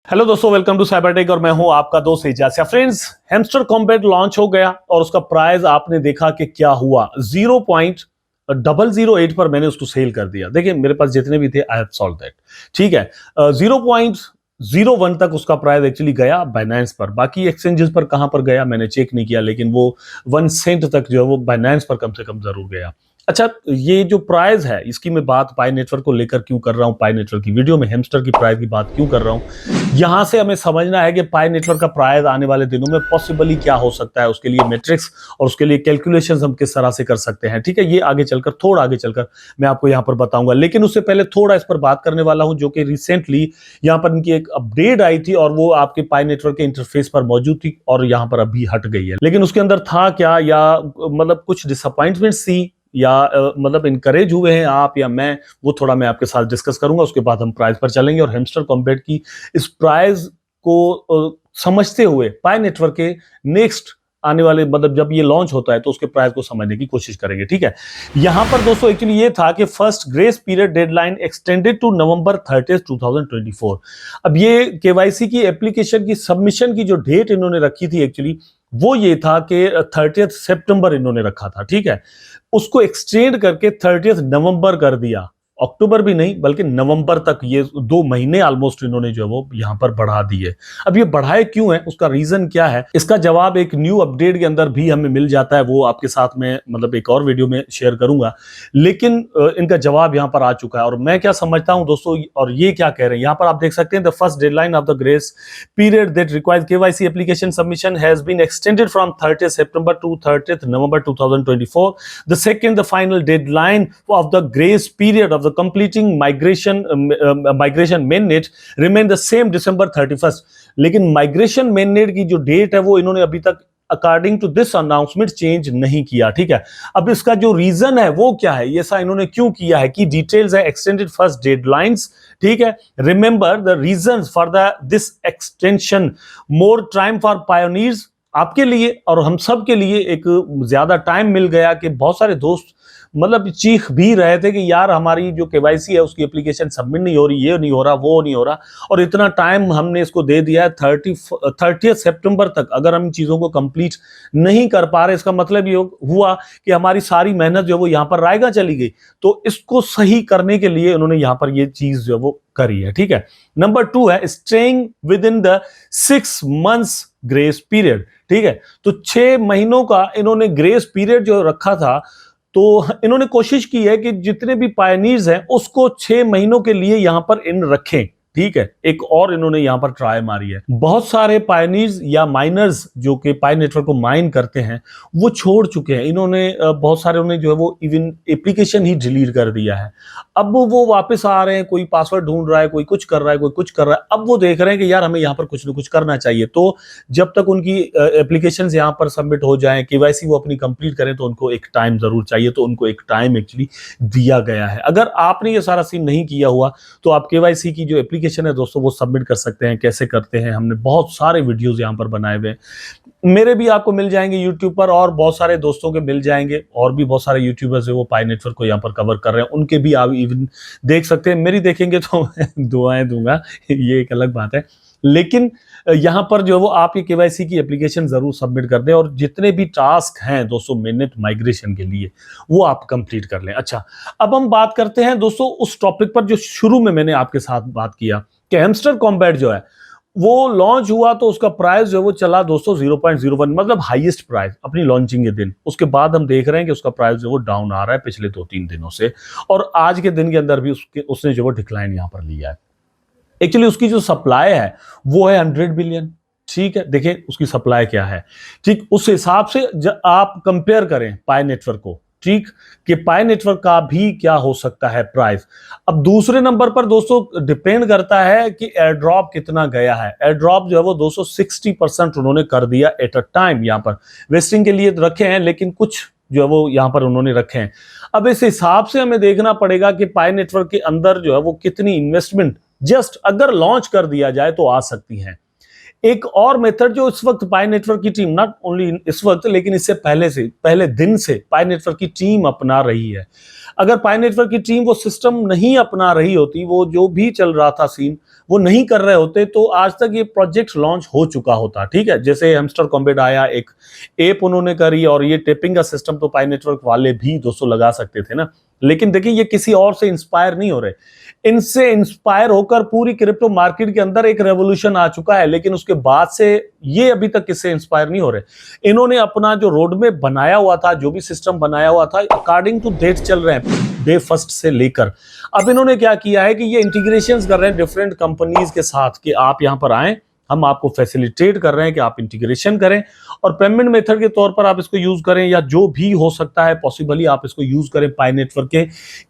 Hello दोस्तों, welcome to Cybertech और मैं हूं आपका दोस्त Ejaz. Friends, Hamster Kombat launch हो गया और उसका प्राइस आपने देखा कि क्या हुआ। 0.008 पर मैंने उसको सेल कर दिया। देखिए, मेरे पास जितने भी थे आई हैव सॉल्व दैट। ठीक है, 0.01 तक उसका प्राइस एक्चुअली गया बाइनेंस पर। बाकी एक्सचेंजेस पर कहां पर गया मैंने चेक नहीं किया, लेकिन वो 1 सेंट तक जो है वो बाइनेंस पर कम से कम जरूर गया। अच्छा, ये जो प्राइस है इसकी मैं बात पाई नेटवर्क को लेकर क्यों कर रहा हूं, पाई नेटवर्क की वीडियो में हैमस्टर की प्राइस की बात क्यों कर रहा हूं, यहां से हमें समझना है कि पाई नेटवर्क का प्राइस आने वाले दिनों में पॉसिबली क्या हो सकता है। उसके लिए मैट्रिक्स और उसके लिए कैलकुलेशंस हम किस तरह से कर सकते हैं। ठीक है, ये आगे चलकर, थोड़ा आगे चलकर मैं आपको यहां पर बताऊंगा। लेकिन उससे पहले थोड़ा इस पर बात करने वाला हूं, जो कि रिसेंटली यहां पर इनकी एक अपडेट आई थी और वो आपके पाई नेटवर्क के इंटरफेस पर मौजूद थी और यहां पर अभी हट गई है। लेकिन उसके अंदर था क्या, या मतलब कुछ डिसअपॉइंटमेंट थी, या मतलब इनकरेज हुए हैं आप या मैं, वो थोड़ा मैं आपके साथ डिस्कस करूंगा। उसके बाद हम प्राइस पर चलेंगे और हैमस्टर कॉम्बैट की इस प्राइस को समझते हुए पाई नेटवर्क के नेक्स्ट आने वाले, मतलब जब ये लॉन्च होता है तो उसके प्राइस को समझने की कोशिश करेंगे। ठीक है, यहां पर दोस्तों एक्चुअली ये था कि first grace period deadline extended to November 30, 2024। अब ये केवाईसी की एप्लीकेशन की सबमिशन की जो डेट इन्होंने रखी थी एक्चुअली वो ये था कि 30 सितंबर इन्होंने रखा था। ठीक है, उसको एक्सटेंड करके 30 नवंबर कर दिया। अक्टूबर भी नहीं बल्कि नवंबर तक, ये 2 महीने ऑलमोस्ट इन्होंने जो है वो यहां पर बढ़ा दिए। अब ये बढ़ाए क्यों है, उसका रीजन क्या है, इसका जवाब एक न्यू अपडेट के अंदर भी हमें मिल जाता है। वो आपके साथ में मतलब एक और वीडियो में शेयर करूंगा, लेकिन इनका जवाब यहां पर आ चुका है। और मैं क्या समझता हूं दोस्तों, और ये क्या कह रहे हैं यहां पर आप देख सकते हैं, the first deadline of the grace period that requires KYC application submission has been extended from 30th September to 30th November 2024. The second, the final deadline of the grace period of the completing migration mainnet remain the same, December 31st. लेकिन migration mainnet की जो date है वो इन्होंने अभी तक according to this announcement change नहीं किया। ठीक है, अब इसका जो रीजन है वो क्या है, ये ऐसा इन्होंने क्यों किया है, कि डिटेल्स है एक्सटेंडेड फर्स्ट डेडलाइंस। ठीक है, remember the reasons for the this extension, more time for pioneers, आपके लिए और हम सब के लिए एक ज्यादा टाइम मिल गया। कि बहुत सारे दोस्त मतलब चीख भी रहे थे कि यार हमारी जो केवाईसी है उसकी एप्लीकेशन सबमिट नहीं हो रही, ये नहीं हो रहा, वो नहीं हो रहा, और इतना टाइम हमने इसको दे दिया है 30 सितंबर तक। अगर हम इन चीजों को कंप्लीट नहीं कर पा रहे, इसका मतलब ये हुआ कि हमारी सारी मेहनत जो है वो यहां पर रायगा चली गई। तो इसको सही करने के लिए उन्होंने यहां पर ये चीज जो है वो करी है। ठीक है, नंबर 2 है staying with in the 6 months grace period. ठीक है, तो 6 महीनों का इन्होंने ग्रेस पीरियड जो रखा था, तो इन्होंने कोशिश की है कि जितने भी पायनियर्स हैं उसको 6 महीनों के लिए यहां पर इन रखें। ठीक है, एक और इन्होंने यहां पर ट्राई मारी है। बहुत सारे पायनियर्स या माइनर्स जो कि पाई नेटवर्क को माइन करते हैं वो छोड़ चुके हैं। इन्होंने बहुत सारे उन्हें जो है वो इवन एप्लीकेशन ही डिलीट कर दिया है। अब वो वापस आ रहे हैं, कोई पासवर्ड ढूंढ रहा है, कोई कुछ कर रहा है, कोई कुछ कर रहा है। अब वो देख रहे हैं कि यार हमें यहां पर कुछ ना कुछ करना चाहिए। तो जब तक उनकी एप्लीकेशन यहां पर सबमिट हो जाए, केवाईसी वो अपनी कंप्लीट करें, तो उनको एक टाइम जरूर चाहिए। तो उनको एक टाइम एक्चुअली दिया गया है। अगर आपने ये सारा सीन नहीं किया हुआ तो आप केवाईसी की जो एप्लीकेशन है दोस्तों वो सबमिट कर सकते हैं। कैसे करते हैं, हमने बहुत सारे वीडियोस यहां पर बनाए हुए हैं। मेरे भी आपको मिल जाएंगे यूट्यूब पर, और बहुत सारे दोस्तों के मिल जाएंगे, और भी बहुत सारे यूट्यूबर्स है वो पाई नेटवर्क को यहाँ पर कवर कर रहे हैं, उनके भी आप इवन देख सकते हैं। मेरी देखेंगे तो मैं दुआएं दूंगा, ये एक अलग बात है। लेकिन यहां पर जो है वो आप ये केवाईसी की एप्लीकेशन जरूर सबमिट कर दें, और जितने भी टास्क हैं दोस्तों मिनट माइग्रेशन के लिए वो आप कंप्लीट कर लें। अच्छा, अब हम बात करते हैं दोस्तों उस टॉपिक पर जो शुरू में मैंने आपके साथ बात किया कि हैमस्टर कॉम्बैट जो है वो लॉन्च हुआ तो उसका प्राइस जो है वो चला दोस्तों 0.01, मतलब हाईएस्ट प्राइस अपनी लॉन्चिंग के दिन। उसके बाद हम देख रहे हैं कि उसका प्राइस जो वो डाउन आ रहा है पिछले 2-3 दिनों से, और आज के दिन के अंदर भी उसने जो वो डिक्लाइन यहां पर लिया है। एक्चुअली उसकी जो सप्लाई है वो है 100 बिलियन। ठीक है, देखिए उसकी सप्लाई क्या है। ठीक, उस हिसाब से आप कंपेयर करें पाई नेटवर्क को, ठीक, कि पाई नेटवर्क का भी क्या हो सकता है प्राइस। अब दूसरे नंबर पर दोस्तों डिपेंड करता है कि एयर ड्रॉप कितना गया है। एयर ड्रॉप जो है वो 260% उन्होंने कर दिया एट अ टाइम। यहां पर वेस्टिंग के लिए रखे हैं, लेकिन कुछ जो है वो यहां पर उन्होंने रखे हैं। अब इस हिसाब से हमें देखना पड़ेगा कि पाई नेटवर्क के अंदर जो है वो कितनी इन्वेस्टमेंट जस्ट अगर लॉन्च कर दिया जाए तो आ सकती है। एक और मेथड जो इस वक्त पाई नेटवर्क की टीम, नॉट ओनली इस वक्त लेकिन इससे पहले दिन से पाई नेटवर्क की टीम अपना रही है। अगर पाई नेटवर्क की टीम वो सिस्टम नहीं अपना रही होती, वो जो भी चल रहा था सीन वो नहीं कर रहे होते, तो आज तक ये प्रोजेक्ट लॉन्च हो चुका होता। ठीक है, जैसे हैमस्टर कॉम्बेट आया, एक ऐप उन्होंने करी, और ये टेपिंग का सिस्टम तो पाई नेटवर्क वाले भी दोस्तों लगा सकते थे ना। लेकिन देखिए ये किसी और से इंस्पायर नहीं हो रहे, इनसे इंस्पायर होकर पूरी क्रिप्टो मार्केट के अंदर एक रेवोल्यूशन आ चुका है। लेकिन उसके बाद से ये अभी तक किससे इंस्पायर नहीं हो रहे। इन्होंने अपना जो रोड मैप बनाया हुआ था, जो भी सिस्टम बनाया हुआ था, अकॉर्डिंग टू डेट चल रहे हैं, डे फर्स्ट से लेकर। अब इन्होंने क्या किया है कि ये इंटीग्रेशंस कर रहे हैं डिफरेंट कंपनीज के साथ कि आप यहां पर आएं, हम आपको फैसिलिटेट कर रहे हैं कि आप इंटीग्रेशन करें और पेमेंट मेथड के तौर पर आप इसको यूज करें, या जो भी हो सकता है पॉसिबली आप इसको यूज करें। पाई नेटवर्क के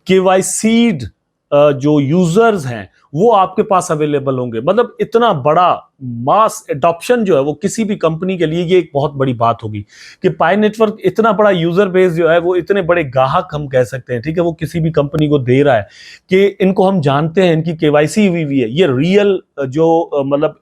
केवाईसीड जो यूजर्स हैं वो आपके पास अवेलेबल होंगे। मतलब इतना बड़ा मास एडॉप्शन जो है वो किसी भी कंपनी के लिए ये एक बहुत बड़ी बात होगी कि पाई नेटवर्क इतना बड़ा यूजर बेस जो है, वो इतने बड़े ग्राहक हम कह सकते हैं, ठीक है, वो किसी भी कंपनी को दे रहा है कि इनको हम जानते हैं, इनकी केवाईसी हुई है, ये रियल जो मतलब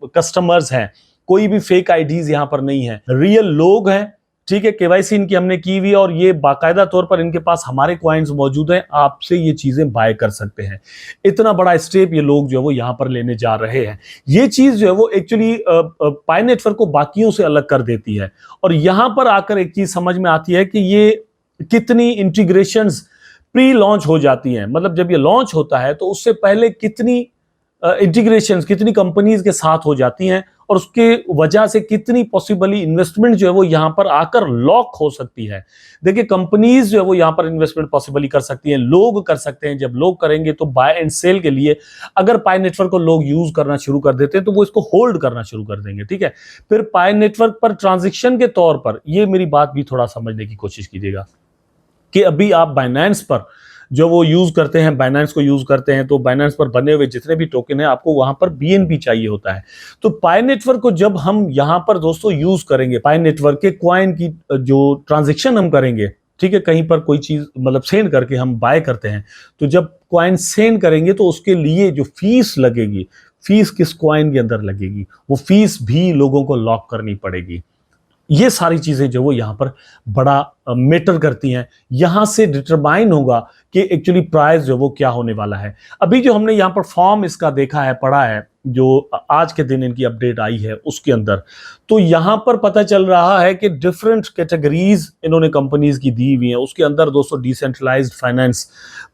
कस्टमर्स हैं, कोई भी फेक आईडीज यहां पर नहीं है, रियल लोग हैं। ठीक है, केवाईसी इनकी हमने की हुई और ये बाकायदा तौर पर इनके पास हमारे कॉइन्स मौजूद हैं, आपसे ये चीजें बाय कर सकते हैं। इतना बड़ा स्टेप ये लोग जो है वो यहां पर लेने जा रहे हैं। ये चीज जो है वो एक्चुअली पाई नेटवर्क को बाकियों से अलग कर देती है। और यहां पर आकर एक चीज समझ में आती है कि ये कितनी इंटीग्रेशंस प्री लॉन्च हो जाती हैं। मतलब जब ये लॉन्च होता है तो उससे पहले कितनी इंटीग्रेशंस, कितनी कंपनीज के साथ हो जाती हैं, और उसके वजह से कितनी पॉसिबली इन्वेस्टमेंट जो है वो यहां पर आकर लॉक हो सकती है। देखिए कंपनीज जो है वो यहां पर इन्वेस्टमेंट पॉसिबली कर सकती हैं, लोग कर सकते हैं। जब लोग करेंगे तो बाय एंड सेल के लिए अगर पाई नेटवर्क को लोग यूज करना शुरू कर देते हैं तो वो इसको होल्ड करना शुरू कर देंगे। ठीक है, फिर पाई नेटवर्क पर ट्रांजेक्शन के तौर पर, ये मेरी बात भी थोड़ा समझने की कोशिश कीजिएगा कि अभी आप बाइनेंस पर जो वो यूज करते हैं, बाइनेंस को यूज करते हैं, तो बाइनेंस पर बने हुए जितने भी टोकन है आपको वहां पर बीएनबी चाहिए होता है। तो पाई नेटवर्क को जब हम यहां पर दोस्तों यूज करेंगे, पाई नेटवर्क के कॉइन की जो ट्रांजैक्शन हम करेंगे, ठीक है, कहीं पर कोई चीज मतलब सेंड करके हम बाय करते हैं, तो जब कॉइन सेंड करेंगे तो उसके लिए जो फीस लगेगी, फीस किस कॉइन के अंदर लगेगी, वो फीस भी लोगों को लॉक करनी पड़ेगी। ये सारी चीजें जो वो यहां पर बड़ा मैटर करती हैं। यहां से डिटरमाइन होगा कि एक्चुअली प्राइस जो वो क्या होने वाला है। अभी जो हमने यहां पर फॉर्म इसका देखा है, पढ़ा है, जो आज के दिन इनकी अपडेट आई है उसके अंदर, तो यहां पर पता चल रहा है कि डिफरेंट कैटेगरीज इन्होंने कंपनीज की दी हुई हैं। उसके अंदर दोस्तों डिसेंट्रलाइज्ड फाइनेंस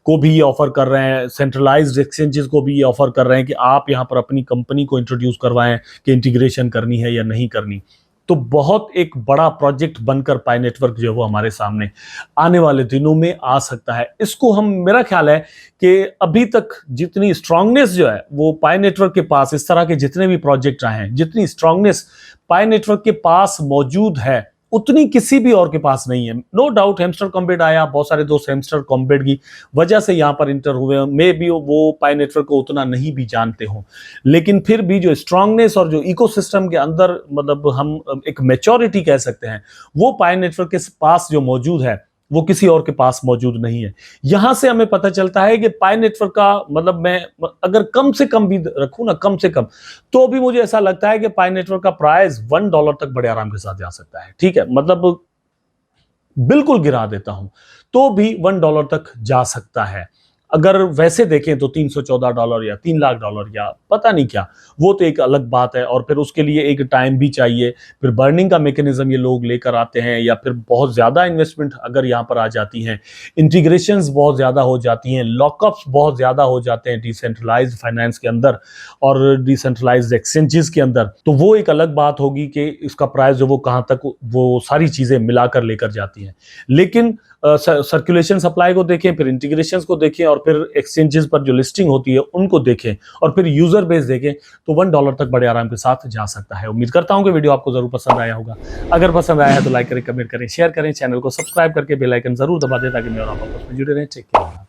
को भी ऑफर कर रहे हैं, सेंट्रलाइज्ड एक्सचेंजेस को भी ऑफर कर रहे हैं कि आप यहां पर अपनी कंपनी को इंट्रोड्यूस करवाएं कि इंटीग्रेशन करनी है या नहीं करनी। तो बहुत एक बड़ा प्रोजेक्ट बनकर पाई नेटवर्क जो है वो हमारे सामने आने वाले दिनों में आ सकता है। इसको हम, मेरा ख्याल है कि अभी तक जितनी स्ट्रांगनेस जो है वो पाई नेटवर्क के पास, इस तरह के जितने भी प्रोजेक्ट आए हैं, जितनी स्ट्रांगनेस पाई नेटवर्क के पास मौजूद है, उतनी किसी भी और के पास नहीं है। नो डाउट हैमस्टर कॉम्बेट आया, बहुत सारे दोस्त हैमस्टर कॉम्बेट की वजह से यहां पर इंटर हुए, मे भी वो पाई नेटवर्क को उतना नहीं भी जानते हो, लेकिन फिर भी जो स्ट्रांगनेस और जो इकोसिस्टम के अंदर मतलब हम एक मैच्योरिटी कह सकते हैं, वो पाई नेटवर्क के पास जो मौजूद है वो किसी और के पास मौजूद नहीं है। यहां से हमें पता चलता है कि पाई नेटवर्क का मतलब, मैं अगर कम से कम भी रखूं ना, कम से कम, तो भी मुझे ऐसा लगता है कि पाई नेटवर्क का प्राइस $1 तक बड़े आराम के साथ जा सकता है। ठीक है, मतलब बिल्कुल गिरा देता हूं तो भी $1 तक जा सकता है। अगर वैसे देखें तो $314 या $3 लाख या पता नहीं क्या, वो तो एक अलग बात है। और फिर उसके लिए एक टाइम भी चाहिए, फिर बर्निंग का मैकेनिज्म ये लोग लेकर आते हैं, या फिर बहुत ज्यादा इन्वेस्टमेंट अगर यहाँ पर आ जाती हैं, इंटीग्रेशंस बहुत ज्यादा हो जाती हैं, लॉकअप्स बहुत ज्यादा हो जाते हैं डिसेंट्रलाइज्ड फाइनेंस के अंदर और डिसेंट्रलाइज्ड एक्सचेंजेस के अंदर, तो वो एक अलग बात होगी कि इसका प्राइस जो वो कहाँ तक वो सारी चीजें मिलाकर लेकर जाती हैं। लेकिन सर्कुलेशन सप्लाई को देखें, फिर इंटीग्रेशंस को देखें, और फिर एक्सचेंजेस पर जो लिस्टिंग होती है उनको देखें, और फिर यूजर बेस देखें, तो $1 तक बड़े आराम के साथ जा सकता है। उम्मीद करता हूं कि वीडियो आपको जरूर पसंद आया होगा। अगर पसंद आया है तो लाइक करें, कमेंट करें, शेयर करें, चैनल को सब्सक्राइब करके बेल आइकन जरूर दबा दें ताकि मैं और आप आपस में जुड़े रहें। Take care.